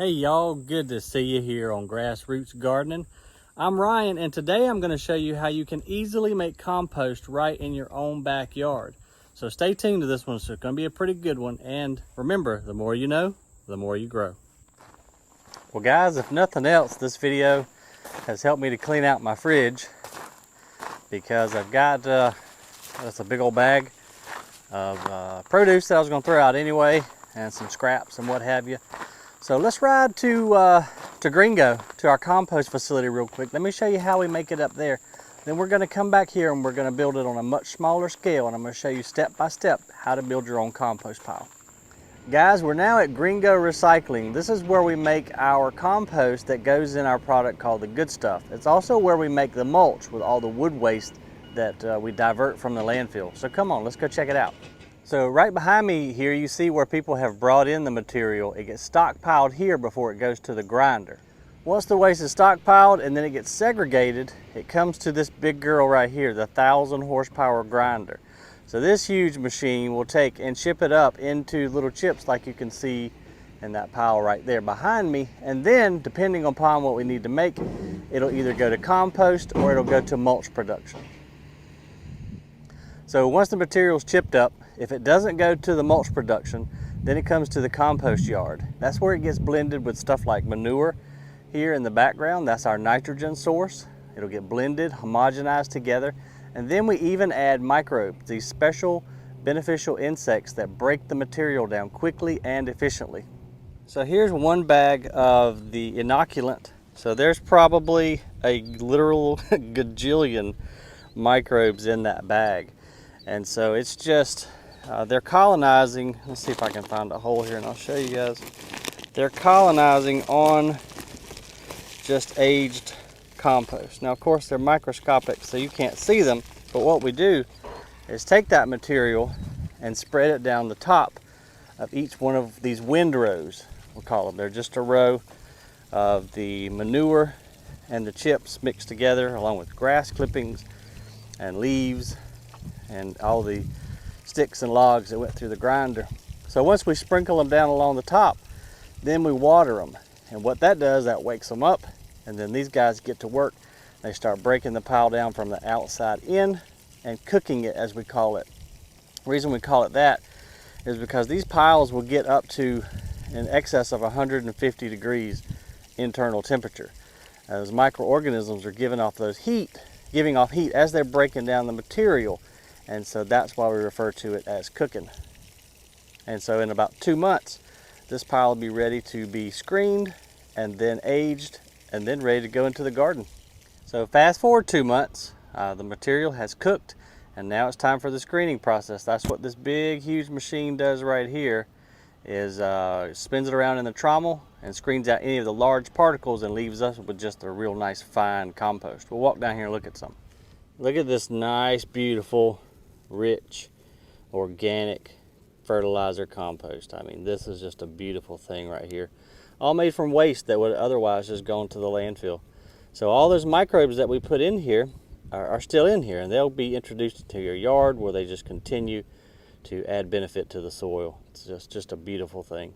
Hey y'all, good to see you here on Grassroots Gardening. I'm Ryan, and today I'm going to show you how you can easily make compost right in your own backyard. So stay tuned to this one, so it's going to be a pretty good one. And remember, the more you know, the more you grow. Well guys, if nothing else, this video has helped me to clean out my fridge, because I've got that's a big old bag of produce that I was going to throw out anyway, and some scraps and what have you. So let's ride to GreenGo, to our compost facility real quick. Let me show you how we make it up there. Then we're going to come back here and we're going to build it on a much smaller scale, and I'm going to show you step by step how to build your own compost pile. Guys, we're now at GreenGo Recycling. This is where we make our compost that goes in our product called the good stuff. It's also where we make the mulch with all the wood waste that we divert from the landfill. So come on, let's go check it out. So right behind me here, you see where people have brought in the material. It gets stockpiled here before it goes to the grinder. Once the waste is stockpiled and then it gets segregated, it comes to this big girl right here, the 1,000 horsepower grinder. So this huge machine will take and chip it up into little chips like you can see in that pile right there behind me. And then, depending upon what we need to make, it'll either go to compost or it'll go to mulch production. So once the material's chipped up, if it doesn't go to the mulch production, then it comes to the compost yard. That's where it gets blended with stuff like manure. Here in the background, that's our nitrogen source. It'll get blended, homogenized together, and then we even add microbes, these special beneficial insects that break the material down quickly and efficiently. So here's one bag of the inoculant. So there's probably a literal gajillion microbes in that bag. And so it's just, they're colonizing. Let's see if I can find a hole here and I'll show you guys. They're colonizing on just aged compost. Now of course they're microscopic so you can't see them, but what we do is take that material and spread it down the top of each one of these windrows, we'll call them. They're just a row of the manure and the chips mixed together, along with grass clippings and leaves and all the sticks and logs that went through the grinder. So once we sprinkle them down along the top, then we water them. And what that does, that wakes them up, and then these guys get to work. They start breaking the pile down from the outside in and cooking it, as we call it. The reason we call it that is because these piles will get up to in excess of 150 degrees internal temperature. Those microorganisms are giving off heat as they're breaking down the material. And so that's why we refer to it as cooking. And so in about 2 months, this pile will be ready to be screened and then aged and then ready to go into the garden. So fast forward 2 months, the material has cooked, and now it's time for the screening process. That's what this big, huge machine does right here, is spins it around in the trommel and screens out any of the large particles and leaves us with just a real nice fine compost. We'll walk down here and look at some. Look at this nice, beautiful, rich, organic fertilizer compost. I mean, this is just a beautiful thing right here. All made from waste that would otherwise just gone to the landfill. So all those microbes that we put in here are still in here, and they'll be introduced into your yard where they just continue to add benefit to the soil. It's just a beautiful thing.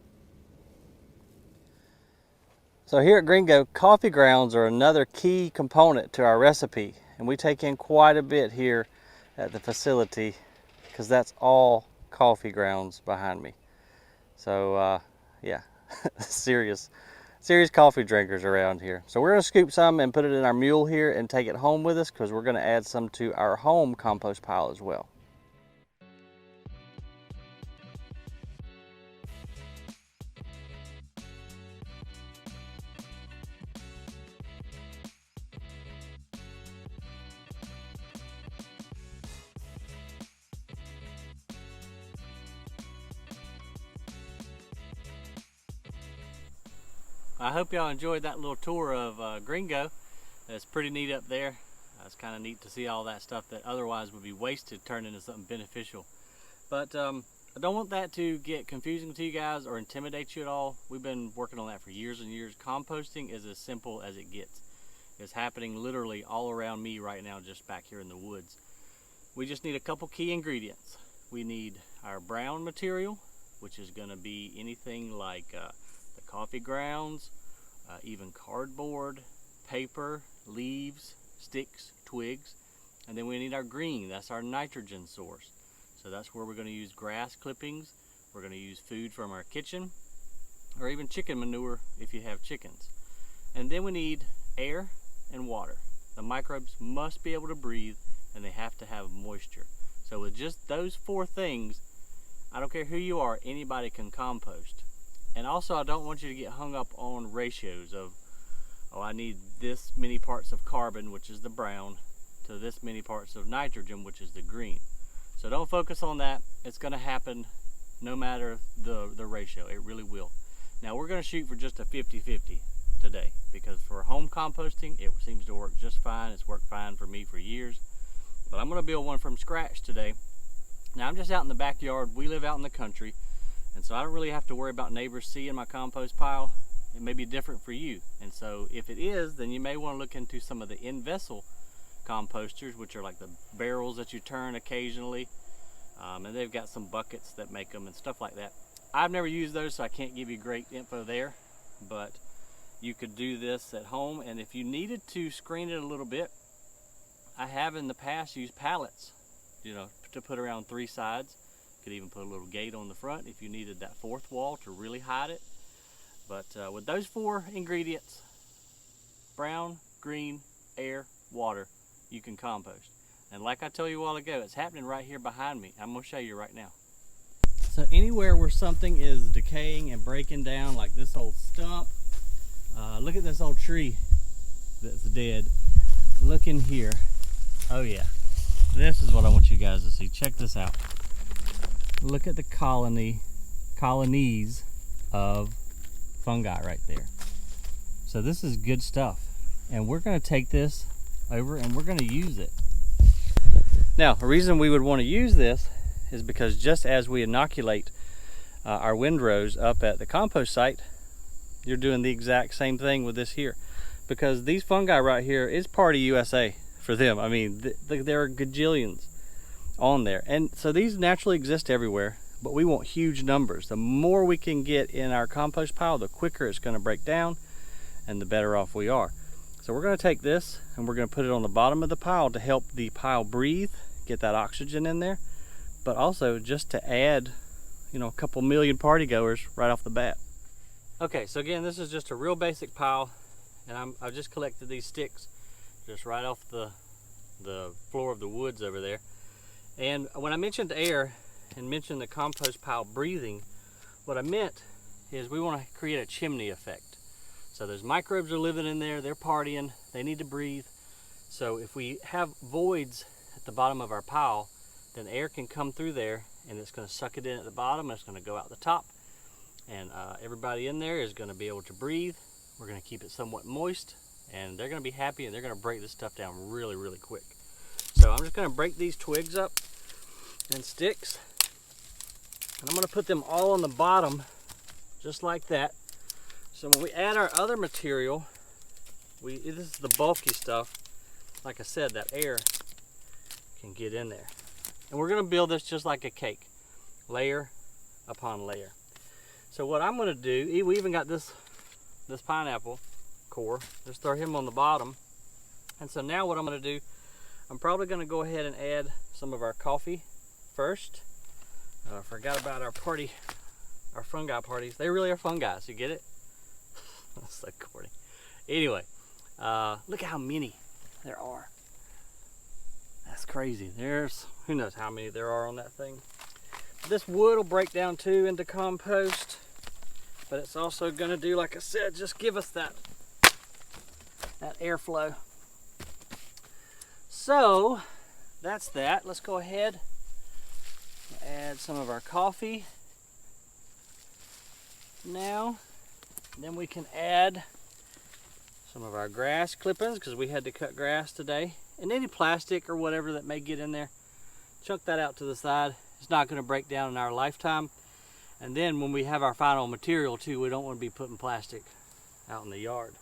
So here at GreenGo, coffee grounds are another key component to our recipe, and we take in quite a bit here at the facility, because that's all coffee grounds behind me. So yeah, serious coffee drinkers around here. So we're going to scoop some and put it in our mule here and take it home with us, because we're going to add some to our home compost pile as well. I hope y'all enjoyed that little tour of GreenGo. It's pretty neat up there. It's kind of neat to see all that stuff that otherwise would be wasted turn into something beneficial. But I don't want that to get confusing to you guys or intimidate you at all. We've been working on that for years and years. Composting is as simple as it gets. It's happening literally all around me right now, just back here in the woods. We just need a couple key ingredients. We need our brown material, which is going to be anything like the coffee grounds, even cardboard, paper, leaves, sticks, twigs. And then we need our green, that's our nitrogen source. So that's where we're going to use grass clippings, we're going to use food from our kitchen, or even chicken manure if you have chickens. And then we need air and water. The microbes must be able to breathe, and they have to have moisture. So with just those 4 things, I don't care who you are, anybody can compost. And also, I don't want you to get hung up on ratios of, oh, I need this many parts of carbon, which is the brown, to this many parts of nitrogen, which is the green. So don't focus on that. It's going to happen no matter the ratio. It really will. Now we're going to shoot for just a 50-50 today, because for home composting it seems to work just fine. It's worked fine for me for years, but I'm going to build one from scratch today. Now I'm just out in the backyard. We live out in the country, and so I don't really have to worry about neighbors seeing my compost pile. It may be different for you, and so if it is, then you may want to look into some of the in-vessel composters, which are like the barrels that you turn occasionally, and they've got some buckets that make them and stuff like that. I've never used those, so I can't give you great info there, but you could do this at home. And if you needed to screen it a little bit, I have in the past used pallets, to put around 3 sides. Could even put a little gate on the front if you needed that 4th wall to really hide it. But with those 4 ingredients, brown, green, air, water, you can compost. And like I told you a while ago, it's happening right here behind me. I'm going to show you right now. So anywhere where something is decaying and breaking down, like this old stump, look at this old tree that's dead. Look in here. Oh yeah, this is what I want you guys to see. Check this out. Look at the colonies of fungi right there. So this is good stuff, and we're going to take this over and we're going to use it. Now, the reason we would want to use this is because just as we inoculate our windrows up at the compost site, you're doing the exact same thing with this here, because these fungi right here is party USA for them. I mean, there are gajillions on there, and so these naturally exist everywhere, but we want huge numbers. The more we can get in our compost pile, the quicker it's going to break down and the better off we are. So we're going to take this and we're going to put it on the bottom of the pile to help the pile breathe, get that oxygen in there, but also just to add, a couple million party goers right off the bat. Okay, so again, this is just a real basic pile, and I've just collected these sticks just right off the floor of the woods over there. And when I mentioned air and mentioned the compost pile breathing, what I meant is we want to create a chimney effect. So those microbes are living in there, they're partying, they need to breathe. So if we have voids at the bottom of our pile, then air can come through there and it's going to suck it in at the bottom, and it's going to go out the top. And everybody in there is going to be able to breathe. We're going to keep it somewhat moist, and they're going to be happy, and they're going to break this stuff down really, really quick. So I'm just going to break these twigs up and sticks, and I'm going to put them all on the bottom just like that. So when we add our other material, this is the bulky stuff. Like I said, that air can get in there. And we're going to build this just like a cake, layer upon layer. So what I'm going to do, we even got this pineapple core. Just throw him on the bottom. And so now what I'm going to do, I'm probably going to go ahead and add some of our coffee first. I forgot about our fungi parties. They really are fungi, so you get it? That's so corny. Anyway, look how many there are. That's crazy. There's, who knows how many there are on that thing. This wood will break down too into compost, but it's also going to do, like I said, just give us that airflow. So that's that. Let's go ahead and add some of our coffee now. Then we can add some of our grass clippings, because we had to cut grass today. And any plastic or whatever that may get in there, chunk that out to the side. It's not going to break down in our lifetime. And then when we have our final material too, we don't want to be putting plastic out in the yard.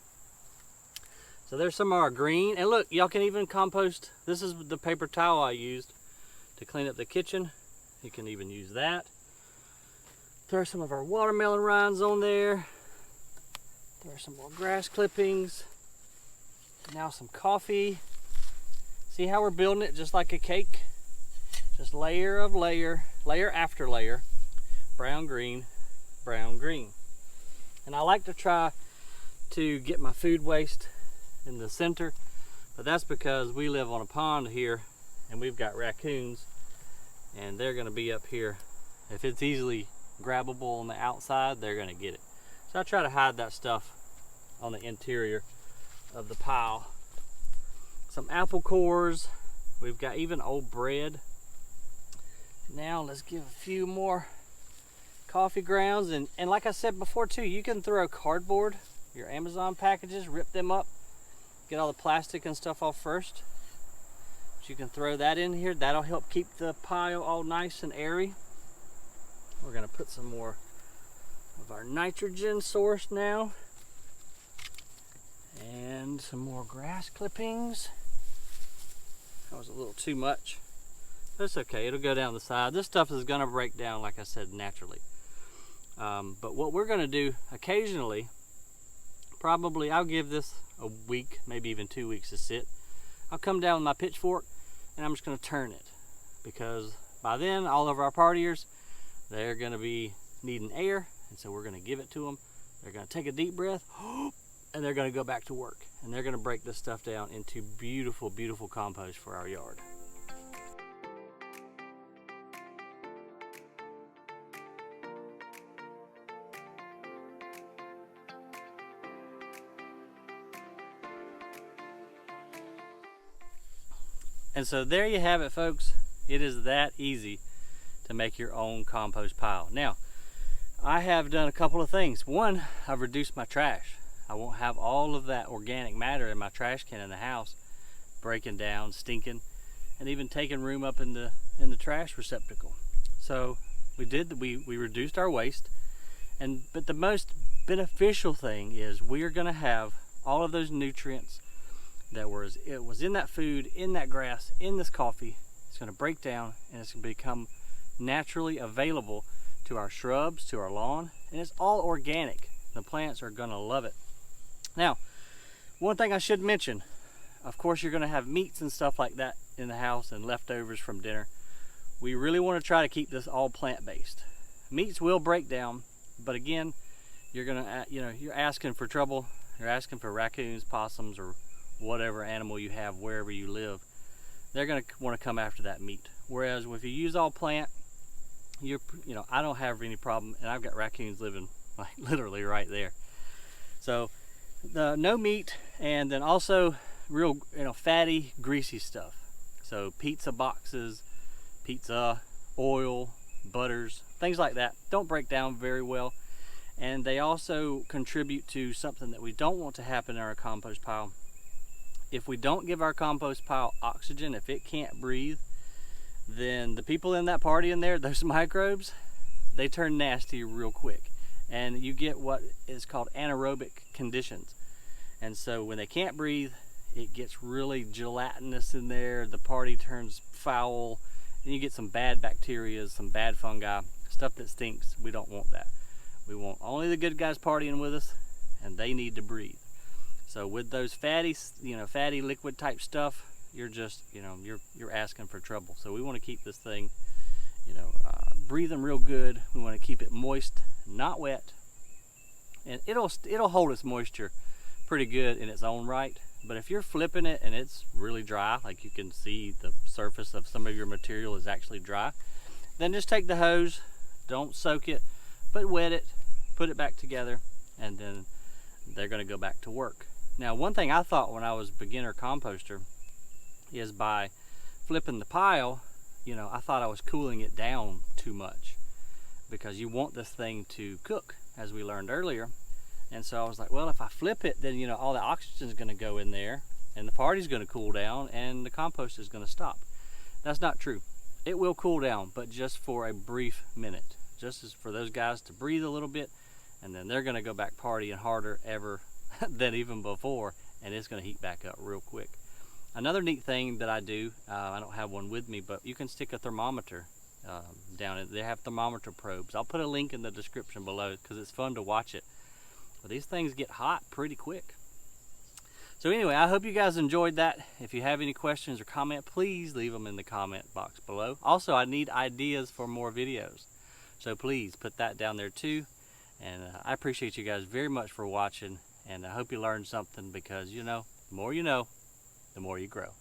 So there's some of our green. And look, y'all can even compost. This is the paper towel I used to clean up the kitchen. You can even use that. Throw some of our watermelon rinds on there. There's some more grass clippings. Now some coffee. See how we're building it just like a cake? Just layer of layer, layer after layer. Brown, green, brown, green. And I like to try to get my food waste in the center, but that's because we live on a pond here and we've got raccoons and they're gonna be up here. If it's easily grabbable on the outside, they're gonna get it. So I try to hide that stuff on the interior of the pile. Some apple cores. We've got even old bread. Now let's give a few more coffee grounds. And like I said before too, you can throw cardboard, your Amazon packages, rip them up, get all the plastic and stuff off first. But you can throw that in here. That'll help keep the pile all nice and airy. We're gonna put some more of our nitrogen source now. And some more grass clippings. That was a little too much. That's okay, it'll go down the side. This stuff is gonna break down, like I said, naturally. But what we're gonna do occasionally, probably I'll give this a week, maybe even 2 weeks to sit. I'll come down with my pitchfork and I'm just gonna turn it, because by then all of our partiers, they're gonna be needing air, and so we're gonna give it to them. They're gonna take a deep breath, and they're gonna go back to work. And they're gonna break this stuff down into beautiful, beautiful compost for our yard. And so there you have it, folks. It is that easy to make your own compost pile. Now, I have done a couple of things. One, I've reduced my trash. I won't have all of that organic matter in my trash can in the house breaking down, stinking, and even taking room up in the trash receptacle. So we reduced our waste. But the most beneficial thing is we are going to have all of those nutrients that was in that food, in that grass, in this coffee. It's going to break down and it's going to become naturally available to our shrubs, to our lawn, and it's all organic. The plants are going to love it. Now, one thing I should mention, of course you're going to have meats and stuff like that in the house and leftovers from dinner. We really want to try to keep this all plant-based. Meats will break down, but again, you're asking for trouble. You're asking for raccoons, possums, or whatever animal you have wherever you live. They're going to want to come after that meat. Whereas if you use all plant, I don't have any problem, and I've got raccoons living like literally right there. So no meat, and then also real fatty, greasy stuff. So pizza boxes, pizza, oil, butters, things like that don't break down very well, and they also contribute to something that we don't want to happen in our compost pile. If we don't give our compost pile oxygen, if it can't breathe, then the people in that party in there, those microbes, they turn nasty real quick. And you get what is called anaerobic conditions. And so when they can't breathe, it gets really gelatinous in there, the party turns foul, and you get some bad bacteria, some bad fungi, stuff that stinks. We don't want that. We want only the good guys partying with us, and they need to breathe. So with those fatty liquid type stuff, you're just, you're asking for trouble. So we want to keep this thing, breathing real good. We want to keep it moist, not wet, and it'll hold its moisture pretty good in its own right. But if you're flipping it and it's really dry, like you can see the surface of some of your material is actually dry, then just take the hose, don't soak it, but wet it, put it back together, and then they're going to go back to work. Now, one thing I thought when I was a beginner composter is by flipping the pile, I thought I was cooling it down too much, because you want this thing to cook, as we learned earlier. And so I was like, well, if I flip it, then all the oxygen is going to go in there, and the party's going to cool down, and the compost is going to stop. That's not true. It will cool down, but just for a brief minute, just as for those guys to breathe a little bit, and then they're going to go back partying harder ever than even before, and it's going to heat back up real quick. Another neat thing that I do, I don't have one with me, but you can stick a thermometer down in. They have thermometer probes. I'll put a link in the description below because it's fun to watch it. But these things get hot pretty quick. So anyway, I hope you guys enjoyed that. If you have any questions or comment, please leave them in the comment box below. Also, I need ideas for more videos, so please put that down there too. And I appreciate you guys very much for watching, and I hope you learned something, because the more you know, the more you grow.